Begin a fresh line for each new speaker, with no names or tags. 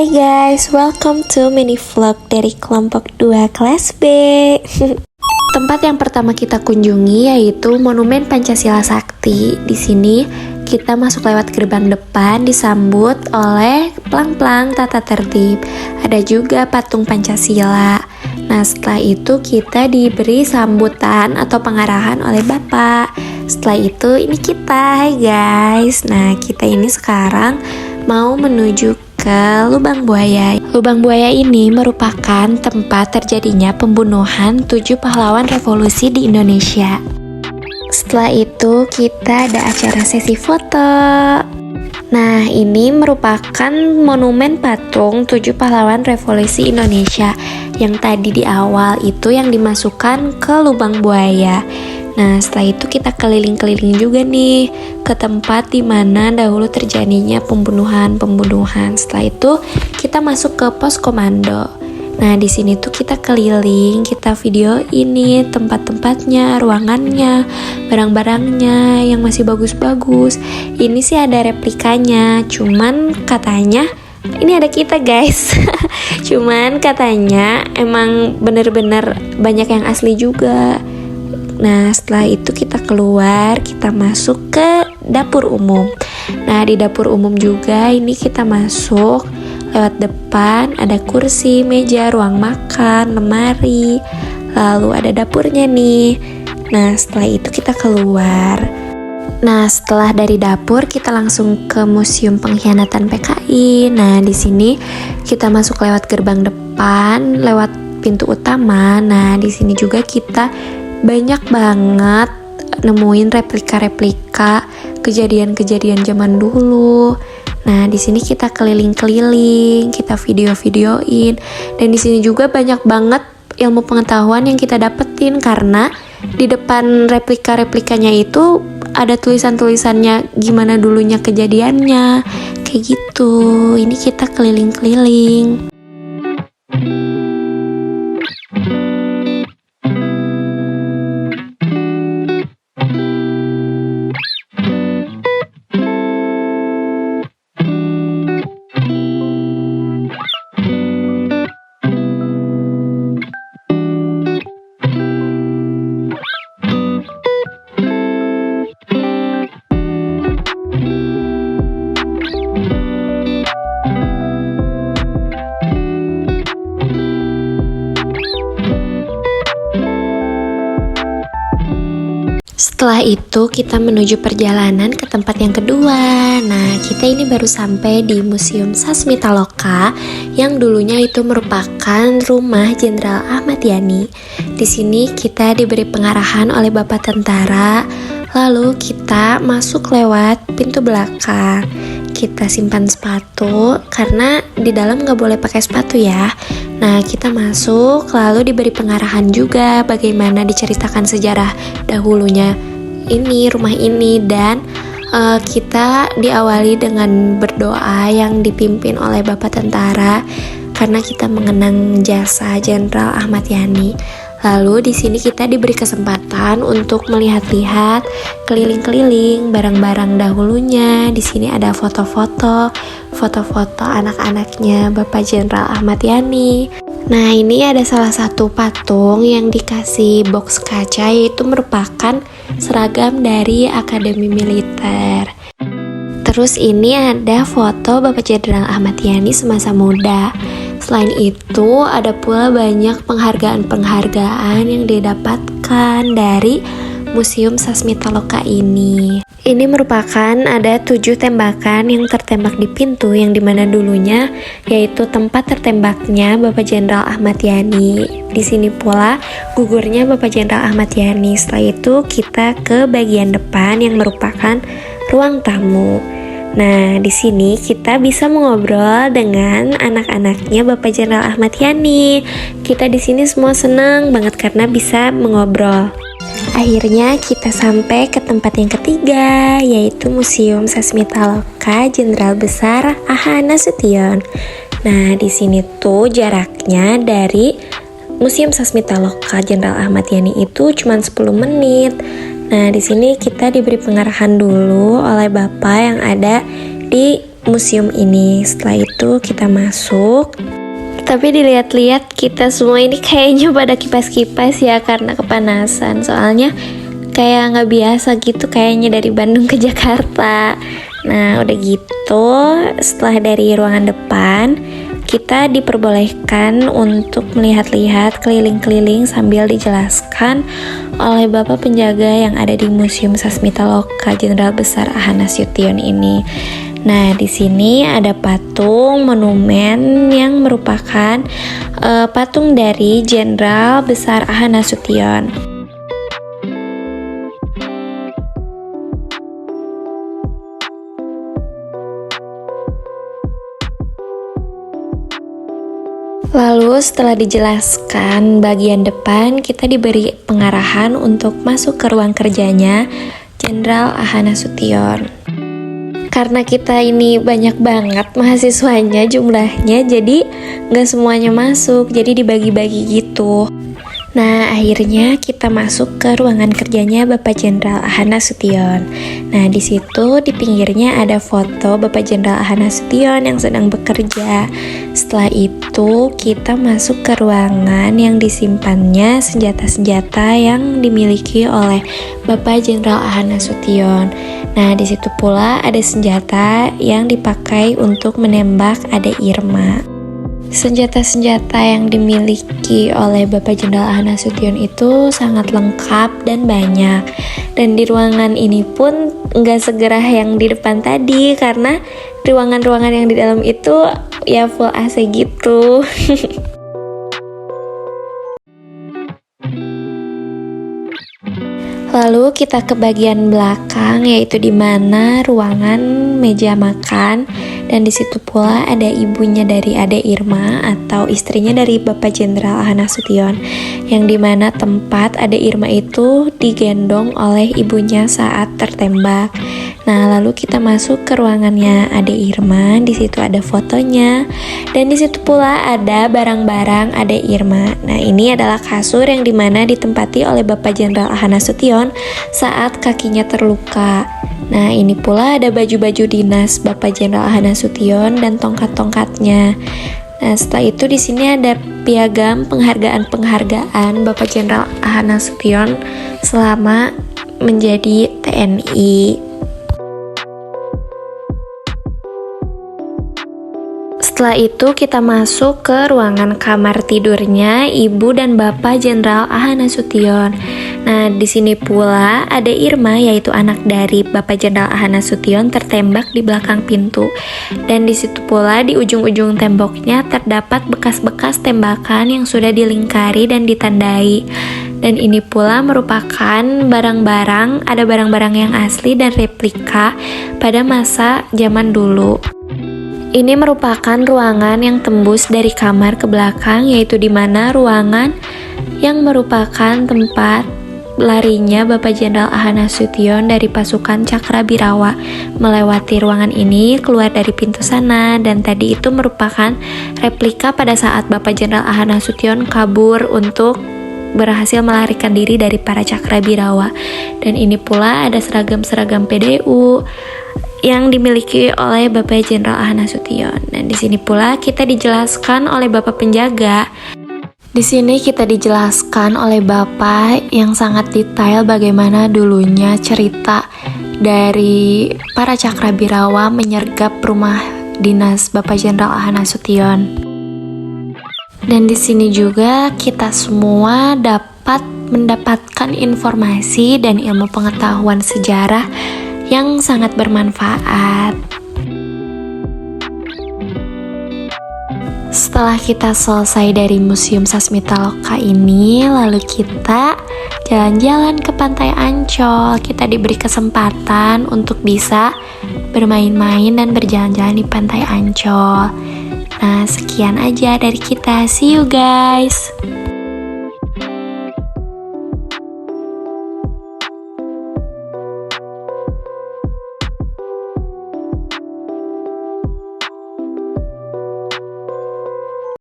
Hai guys, welcome to mini vlog dari kelompok 2 kelas B. Tempat yang pertama kita kunjungi yaitu Monumen Pancasila Sakti. Di sini kita masuk lewat gerbang depan, disambut oleh pelang-pelang tata tertib. Ada juga patung Pancasila. Nah, setelah itu kita diberi sambutan atau pengarahan oleh Bapak. Setelah itu ini kita, hai guys. Nah, kita ini sekarang mau menuju ke Lubang Buaya. Lubang Buaya ini merupakan tempat terjadinya pembunuhan 7 pahlawan revolusi di Indonesia. Setelah itu kita ada acara sesi foto. Nah, ini merupakan monumen patung 7 pahlawan revolusi Indonesia yang tadi di awal itu yang dimasukkan ke Lubang Buaya. Nah, setelah itu kita keliling-keliling juga nih ke tempat di mana dahulu terjadinya pembunuhan. Setelah itu kita masuk ke pos komando. Nah, di sini tuh kita keliling, kita video ini tempat-tempatnya, ruangannya, barang-barangnya yang masih bagus-bagus. Ini sih ada replikanya, cuman katanya ini ada kita guys. Cuman katanya emang bener-bener banyak yang asli juga. Nah, setelah itu kita keluar, kita masuk ke dapur umum. Nah, di dapur umum juga ini kita masuk lewat depan, ada kursi, meja, ruang makan, lemari, lalu ada dapurnya nih. Nah, setelah itu kita keluar. Nah, setelah dari dapur kita langsung ke Museum Pengkhianatan PKI. Nah, di sini kita masuk lewat gerbang depan, lewat pintu utama. Nah, di sini juga kita banyak banget nemuin replika-replika kejadian-kejadian zaman dulu. Nah, di sini kita keliling-keliling, kita video-videoin, dan di sini juga banyak banget ilmu pengetahuan yang kita dapetin karena di depan replika-replikanya itu ada tulisan-tulisannya gimana dulunya kejadiannya, kayak gitu. Ini kita keliling-keliling. Setelah itu kita menuju perjalanan ke tempat yang kedua. Nah, kita ini baru sampai di Museum Sasmitaloka yang dulunya itu merupakan rumah Jenderal Ahmad Yani. Di sini kita diberi pengarahan oleh Bapak Tentara. Lalu kita masuk lewat pintu belakang. Kita simpan sepatu karena di dalam nggak boleh pakai sepatu ya. Nah, kita masuk lalu diberi pengarahan juga bagaimana diceritakan sejarah dahulunya ini rumah ini, dan kita diawali dengan berdoa yang dipimpin oleh Bapak Tentara karena kita mengenang jasa Jenderal Ahmad Yani. Lalu di sini kita diberi kesempatan untuk melihat-lihat keliling-keliling barang-barang dahulunya. Di sini ada foto-foto anak-anaknya Bapak Jenderal Ahmad Yani. Nah, ini ada salah satu patung yang dikasih box kaca, yaitu merupakan seragam dari Akademi Militer. Terus ini ada foto Bapak Jenderal Ahmad Yani semasa muda. Selain itu, ada pula banyak penghargaan-penghargaan yang didapatkan dari Museum Sasmitaloka ini. Ini merupakan ada 7 tembakan yang tertembak di pintu yang dimana dulunya yaitu tempat tertembaknya Bapak Jenderal Ahmad Yani. Di sini pula gugurnya Bapak Jenderal Ahmad Yani. Setelah itu kita ke bagian depan yang merupakan ruang tamu. Nah, di sini kita bisa mengobrol dengan anak-anaknya Bapak Jenderal Ahmad Yani. Kita di sini semua senang banget karena bisa mengobrol. Akhirnya kita sampai ke tempat yang ketiga, yaitu Museum Sasmitaloka Jenderal Besar A.H. Nasution. Nah, di sini tuh jaraknya dari Museum Sasmitaloka Jenderal Ahmad Yani itu cuma 10 menit. Nah, di sini kita diberi pengarahan dulu oleh Bapak yang ada di museum ini. Setelah itu kita masuk. Tapi dilihat-lihat kita semua ini kayaknya pada kipas-kipas ya karena kepanasan. Soalnya kayak nggak biasa gitu kayaknya dari Bandung ke Jakarta. Nah udah gitu, setelah dari ruangan depan, kita diperbolehkan untuk melihat-lihat keliling-keliling sambil dijelaskan oleh Bapak penjaga yang ada di Museum Sasmitaloka Jenderal Besar Ahana Sution ini. Nah, di sini ada patung monumen yang merupakan patung dari Jenderal Besar Ahana Sution. Lalu setelah dijelaskan bagian depan, kita diberi pengarahan untuk masuk ke ruang kerjanya Jenderal Ahana Sution. Karena kita ini banyak banget mahasiswanya jumlahnya, jadi nggak semuanya masuk, jadi dibagi-bagi gitu. Nah, akhirnya kita masuk ke ruangan kerjanya Bapak Jenderal Ahana Sution. Nah, di situ di pinggirnya ada foto Bapak Jenderal Ahana Sution yang sedang bekerja. Setelah itu, kita masuk ke ruangan yang disimpannya senjata-senjata yang dimiliki oleh Bapak Jenderal Ahana Sution. Nah, di situ pula ada senjata yang dipakai untuk menembak Ade Irma. Senjata-senjata yang dimiliki oleh Bapak Jenderal Ahana Sution itu sangat lengkap dan banyak. Dan di ruangan ini pun nggak segerah yang di depan tadi, karena ruangan-ruangan yang di dalam itu ya full AC gitu. Lalu kita ke bagian belakang, yaitu di mana ruangan meja makan, dan di situ pula ada ibunya dari Ade Irma atau istrinya dari Bapak Jenderal Ahana Sution, yang di mana tempat Ade Irma itu digendong oleh ibunya saat tertembak. Nah, lalu kita masuk ke ruangannya Ade Irma. Di situ ada fotonya, dan di situ pula ada barang-barang Ade Irma. Nah, ini adalah kasur yang dimana ditempati oleh Bapak Jenderal Ahana Sution saat kakinya terluka. Nah, ini pula ada baju-baju dinas Bapak Jenderal Ahana Sution dan tongkat-tongkatnya. Nah, setelah itu di sini ada piagam penghargaan Bapak Jenderal Ahana Sution selama menjadi TNI. Setelah itu kita masuk ke ruangan kamar tidurnya Ibu dan Bapak Jenderal Ahana Sution. Nah, di sini pula ada Irma, yaitu anak dari Bapak Jenderal Ahana Sution, tertembak di belakang pintu. Dan di situ pula di ujung-ujung temboknya terdapat bekas-bekas tembakan yang sudah dilingkari dan ditandai. Dan ini pula merupakan barang-barang, ada barang-barang yang asli dan replika pada masa zaman dulu. Ini merupakan ruangan yang tembus dari kamar ke belakang, yaitu di mana ruangan yang merupakan tempat larinya Bapak Jenderal Ahana Sution dari pasukan Cakrabirawa. Melewati ruangan ini keluar dari pintu sana, dan tadi itu merupakan replika pada saat Bapak Jenderal Ahana Sution kabur untuk berhasil melarikan diri dari para Cakrabirawa. Dan ini pula ada seragam-seragam PDU yang dimiliki oleh Bapak Jenderal Ahana Sution. Dan di sini pula kita dijelaskan oleh Bapak penjaga. Di sini kita dijelaskan oleh Bapak yang sangat detail bagaimana dulunya cerita dari para Cakrabirawa menyergap rumah dinas Bapak Jenderal Ahana Sution. Dan di sini juga kita semua dapat mendapatkan informasi dan ilmu pengetahuan sejarah yang sangat bermanfaat. Setelah kita selesai dari Museum Sasmitaloka ini, lalu kita jalan-jalan ke Pantai Ancol. Kita diberi kesempatan untuk bisa bermain-main dan berjalan-jalan di Pantai Ancol. Nah, sekian aja dari kita. See you guys.